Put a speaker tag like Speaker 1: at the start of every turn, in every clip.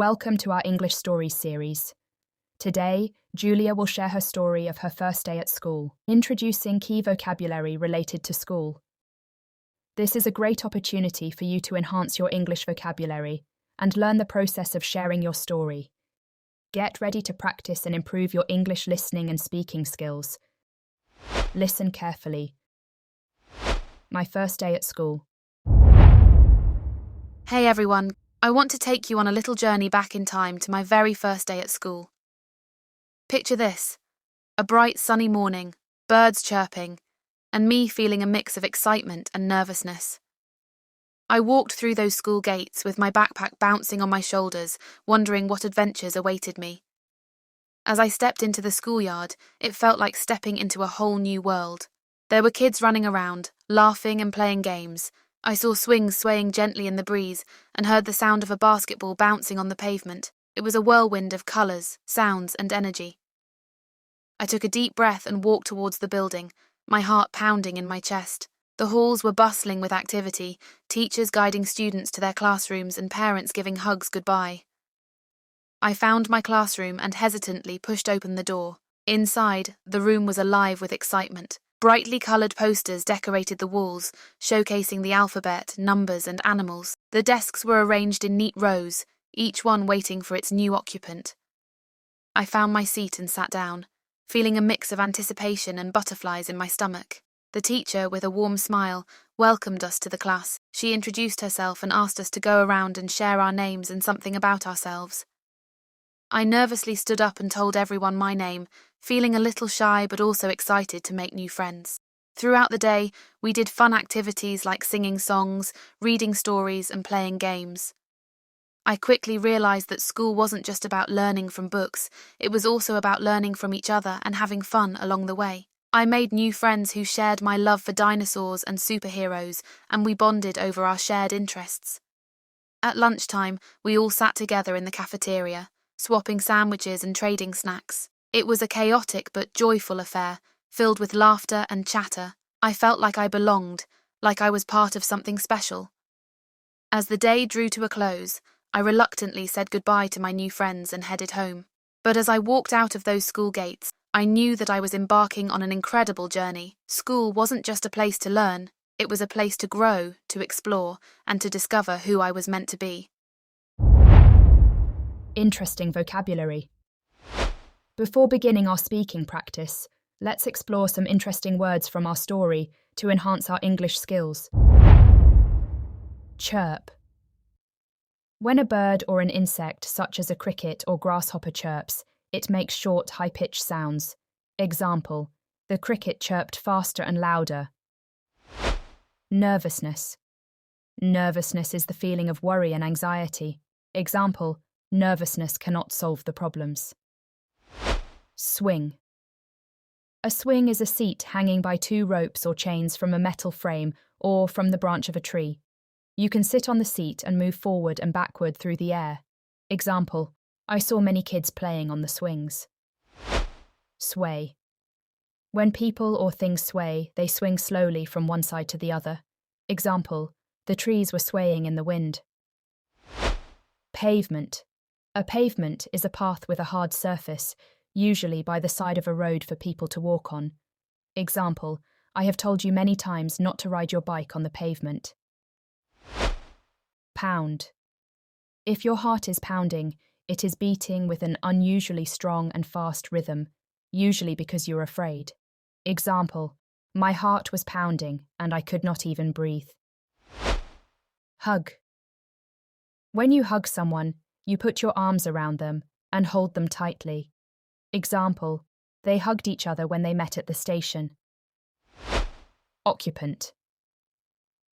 Speaker 1: Welcome to our English Stories series. Today, Julia will share her story of her first day at school, introducing key vocabulary related to school. This is a great opportunity for you to enhance your English vocabulary and learn the process of sharing your story. Get ready to practice and improve your English listening and speaking skills. Listen carefully. My first day at school.
Speaker 2: Hey everyone, I want to take you on a little journey back in time to my very first day at school. Picture this: a bright sunny morning, birds chirping, and me feeling a mix of excitement and nervousness. I walked through those school gates with my backpack bouncing on my shoulders, wondering what adventures awaited me. As I stepped into the schoolyard, it felt like stepping into a whole new world. There were kids running around, laughing and playing games. I saw swings swaying gently in the breeze and heard the sound of a basketball bouncing on the pavement. It was a whirlwind of colours, sounds, and energy. I took a deep breath and walked towards the building, my heart pounding in my chest. The halls were bustling with activity, teachers guiding students to their classrooms and parents giving hugs goodbye. I found my classroom and hesitantly pushed open the door. Inside, the room was alive with excitement. Brightly coloured posters decorated the walls, showcasing the alphabet, numbers, and animals. The desks were arranged in neat rows, each one waiting for its new occupant. I found my seat and sat down, feeling a mix of anticipation and butterflies in my stomach. The teacher, with a warm smile, welcomed us to the class. She introduced herself and asked us to go around and share our names and something about ourselves. I nervously stood up and told everyone my name, feeling a little shy but also excited to make new friends. Throughout the day, we did fun activities like singing songs, reading stories, and playing games. I quickly realised that school wasn't just about learning from books, it was also about learning from each other and having fun along the way. I made new friends who shared my love for dinosaurs and superheroes, and we bonded over our shared interests. At lunchtime, we all sat together in the cafeteria, swapping sandwiches and trading snacks. It was a chaotic but joyful affair, filled with laughter and chatter. I felt like I belonged, like I was part of something special. As the day drew to a close, I reluctantly said goodbye to my new friends and headed home. But as I walked out of those school gates, I knew that I was embarking on an incredible journey. School wasn't just a place to learn, it was a place to grow, to explore, and to discover who I was meant to be.
Speaker 1: Interesting vocabulary. Before beginning our speaking practice, let's explore some interesting words from our story to enhance our English skills. Chirp. When a bird or an insect, such as a cricket or grasshopper, chirps, it makes short, high-pitched sounds. Example: the cricket chirped faster and louder. Nervousness. Nervousness is the feeling of worry and anxiety. Example: nervousness cannot solve the problems. Swing. A swing is a seat hanging by two ropes or chains from a metal frame or from the branch of a tree. You can sit on the seat and move forward and backward through the air. Example: I saw many kids playing on the swings. Sway. When people or things sway, they swing slowly from one side to the other. Example: the trees were swaying in the wind. Pavement. A pavement is a path with a hard surface, usually by the side of a road for people to walk on. Example: I have told you many times not to ride your bike on the pavement. Pound. If your heart is pounding, it is beating with an unusually strong and fast rhythm, usually because you're afraid. Example: my heart was pounding and I could not even breathe. Hug. When you hug someone, you put your arms around them and hold them tightly. Example: they hugged each other when they met at the station. Occupant.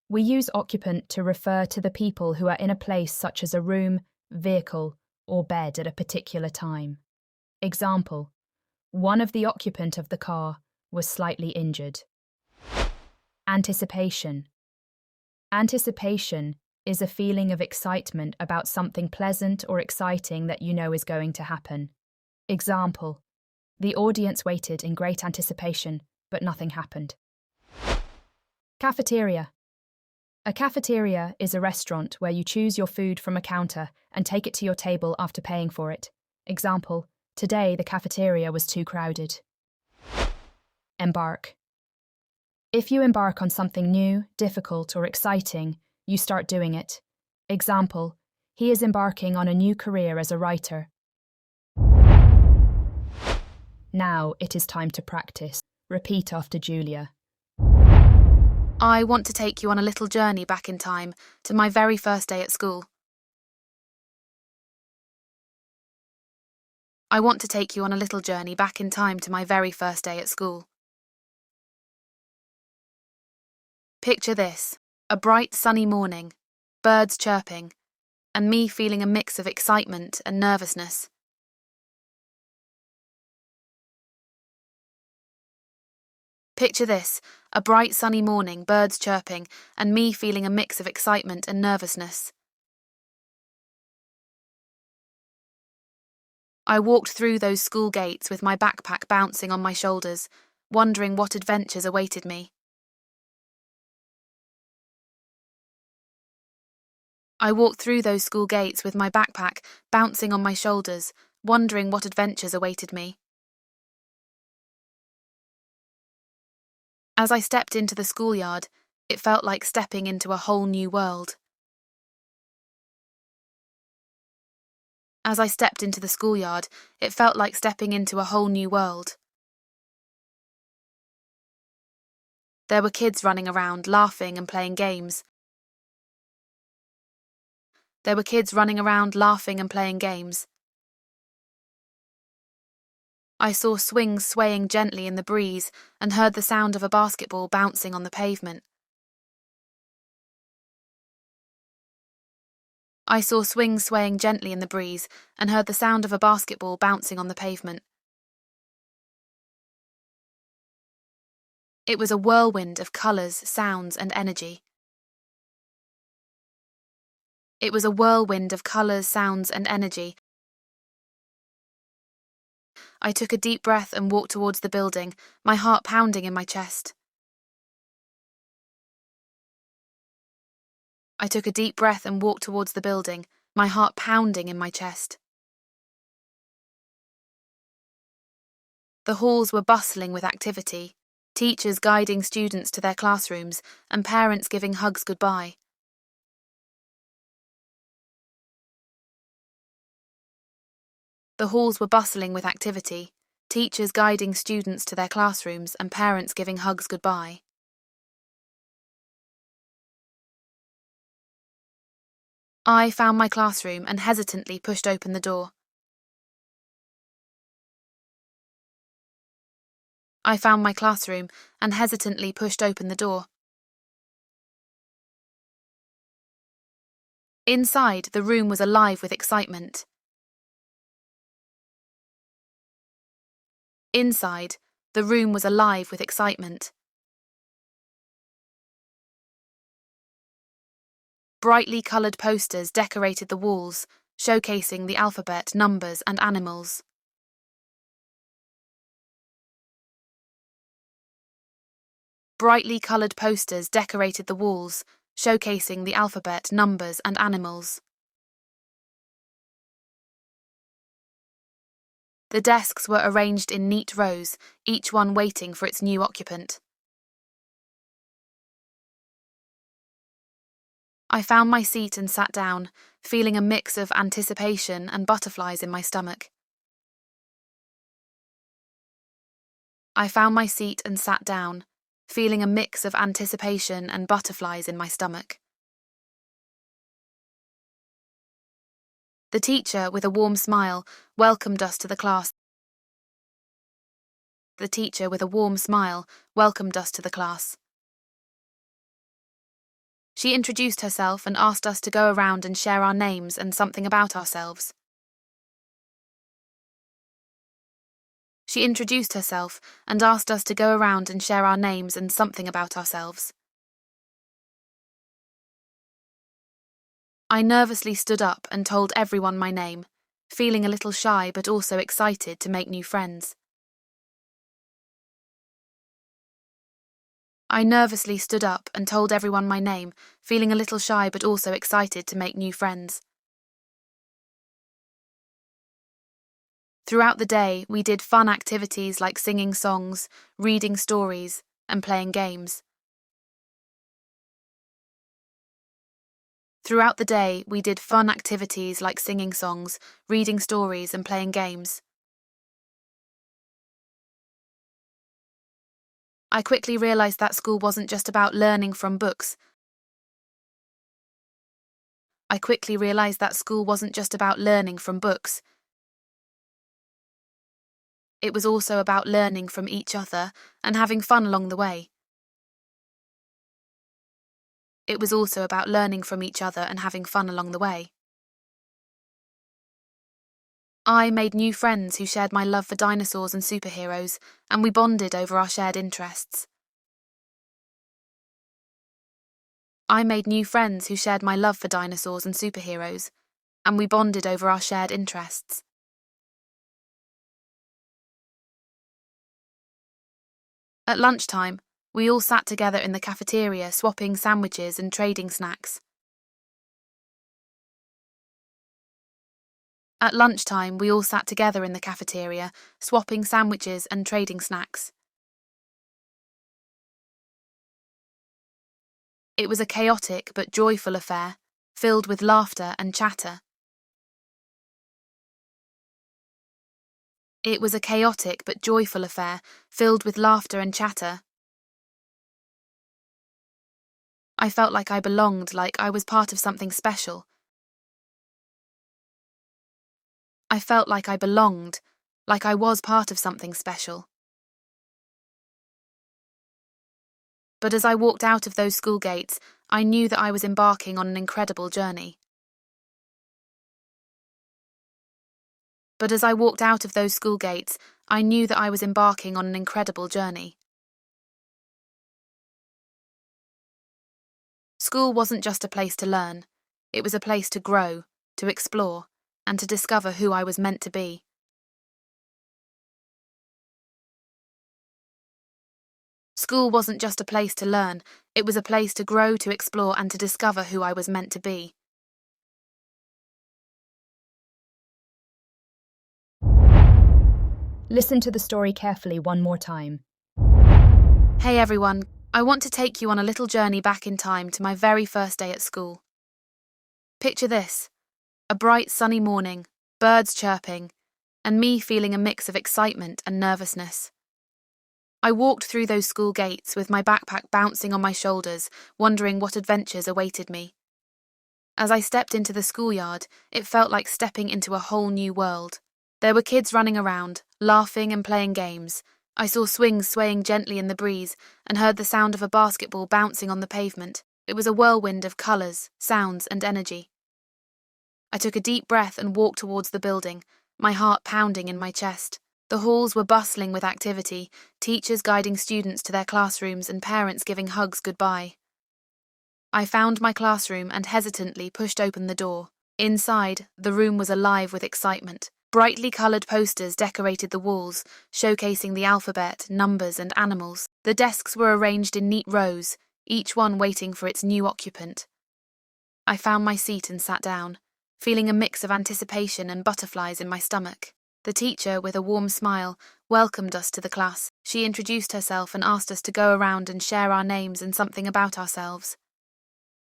Speaker 1: We use occupant to refer to the people who are in a place such as a room, vehicle, or bed at a particular time. Example: one of the occupant of the car was slightly injured. Anticipation. Anticipation is a feeling of excitement about something pleasant or exciting that you know is going to happen. Example: the audience waited in great anticipation, but nothing happened. Cafeteria. A cafeteria is a restaurant where you choose your food from a counter and take it to your table after paying for it. Example, today the cafeteria was too crowded. Embark. If you embark on something new, difficult, or exciting, you start doing it. Example, he is embarking on a new career as a writer. Now it is time to practice. Repeat after Julia.
Speaker 2: I want to take you on a little journey back in time to my very first day at school. I want to take you on a little journey back in time to my very first day at school. Picture this, a bright sunny morning, birds chirping, and me feeling a mix of excitement and nervousness. Picture this, a bright sunny morning, birds chirping, and me feeling a mix of excitement and nervousness. I walked through those school gates with my backpack bouncing on my shoulders, wondering what adventures awaited me. I walked through those school gates with my backpack bouncing on my shoulders, wondering what adventures awaited me. As I stepped into the schoolyard, it felt like stepping into a whole new world. As I stepped into the schoolyard, it felt like stepping into a whole new world. There were kids running around, laughing and playing games. There were kids running around, laughing and playing games. I saw swings swaying gently in the breeze and heard the sound of a basketball bouncing on the pavement. I saw swings swaying gently in the breeze and heard the sound of a basketball bouncing on the pavement. It was a whirlwind of colours, sounds and energy. It was a whirlwind of colours, sounds and energy. I took a deep breath and walked towards the building, my heart pounding in my chest. I took a deep breath and walked towards the building, my heart pounding in my chest. The halls were bustling with activity, teachers guiding students to their classrooms and parents giving hugs goodbye. The halls were bustling with activity, teachers guiding students to their classrooms and parents giving hugs goodbye. I found my classroom and hesitantly pushed open the door. I found my classroom and hesitantly pushed open the door. Inside, the room was alive with excitement. Inside, the room was alive with excitement. Brightly coloured posters decorated the walls, showcasing the alphabet, numbers, and animals. Brightly coloured posters decorated the walls, showcasing the alphabet, numbers, and animals. The desks were arranged in neat rows, each one waiting for its new occupant. I found my seat and sat down, feeling a mix of anticipation and butterflies in my stomach. I found my seat and sat down, feeling a mix of anticipation and butterflies in my stomach. The teacher, with a warm smile, welcomed us to the class. The teacher, with a warm smile, welcomed us to the class. She introduced herself and asked us to go around and share our names and something about ourselves. She introduced herself and asked us to go around and share our names and something about ourselves. I nervously stood up and told everyone my name, feeling a little shy but also excited to make new friends. I nervously stood up and told everyone my name, feeling a little shy but also excited to make new friends. Throughout the day, we did fun activities like singing songs, reading stories, and playing games. Throughout the day, we did fun activities like singing songs, reading stories, and playing games. I quickly realised that school wasn't just about learning from books. It was also about learning from each other and having fun along the way. I made new friends who shared my love for dinosaurs and superheroes, and we bonded over our shared interests. At lunchtime, we all sat together in the cafeteria, swapping sandwiches and trading snacks. It was a chaotic but joyful affair, filled with laughter and chatter. I felt like I belonged, like I was part of something special. But as I walked out of those school gates, I knew that I was embarking on an incredible journey. School wasn't just a place to learn, it was a place to grow, to explore, and to discover who I was meant to be. School wasn't just a place to learn, it was a place to grow, to explore, and to discover who I was meant to be.
Speaker 1: Listen to the story carefully one more time.
Speaker 2: Hey everyone, I want to take you on a little journey back in time to my very first day at school. Picture this: a bright sunny morning, birds chirping, and me feeling a mix of excitement and nervousness. I walked through those school gates with my backpack bouncing on my shoulders, wondering what adventures awaited me. As I stepped into the schoolyard, it felt like stepping into a whole new world. There were kids running around, laughing and playing games. I saw swings swaying gently in the breeze and heard the sound of a basketball bouncing on the pavement. It was a whirlwind of colours, sounds, and energy. I took a deep breath and walked towards the building, my heart pounding in my chest. The halls were bustling with activity, teachers guiding students to their classrooms and parents giving hugs goodbye. I found my classroom and hesitantly pushed open the door. Inside, the room was alive with excitement. Brightly coloured posters decorated the walls, showcasing the alphabet, numbers, and animals. The desks were arranged in neat rows, each one waiting for its new occupant. I found my seat and sat down, feeling a mix of anticipation and butterflies in my stomach. The teacher, with a warm smile, welcomed us to the class. She introduced herself and asked us to go around and share our names and something about ourselves.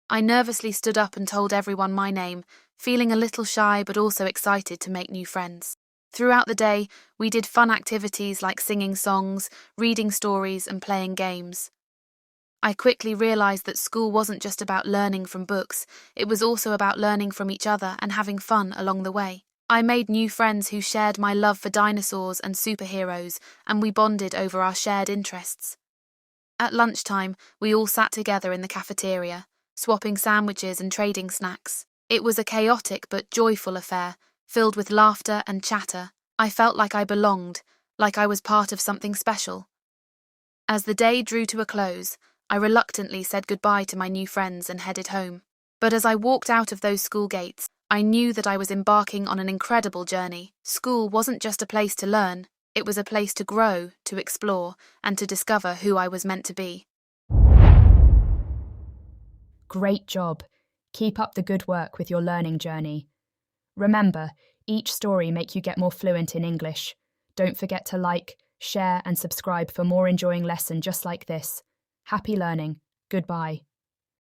Speaker 2: I nervously stood up and told everyone my name, feeling a little shy but also excited to make new friends. Throughout the day, we did fun activities like singing songs, reading stories, and playing games. I quickly realised that school wasn't just about learning from books, it was also about learning from each other and having fun along the way. I made new friends who shared my love for dinosaurs and superheroes, and we bonded over our shared interests. At lunchtime, we all sat together in the cafeteria, swapping sandwiches and trading snacks. It was a chaotic but joyful affair, filled with laughter and chatter. I felt like I belonged, like I was part of something special. As the day drew to a close, I reluctantly said goodbye to my new friends and headed home. But as I walked out of those school gates, I knew that I was embarking on an incredible journey. School wasn't just a place to learn, it was a place to grow, to explore, and to discover who I was meant to be.
Speaker 1: Great job. Keep up the good work with your learning journey. Remember, each story makes you get more fluent in English. Don't forget to like, share, and subscribe for more enjoying lesson just like this. Happy learning. Goodbye.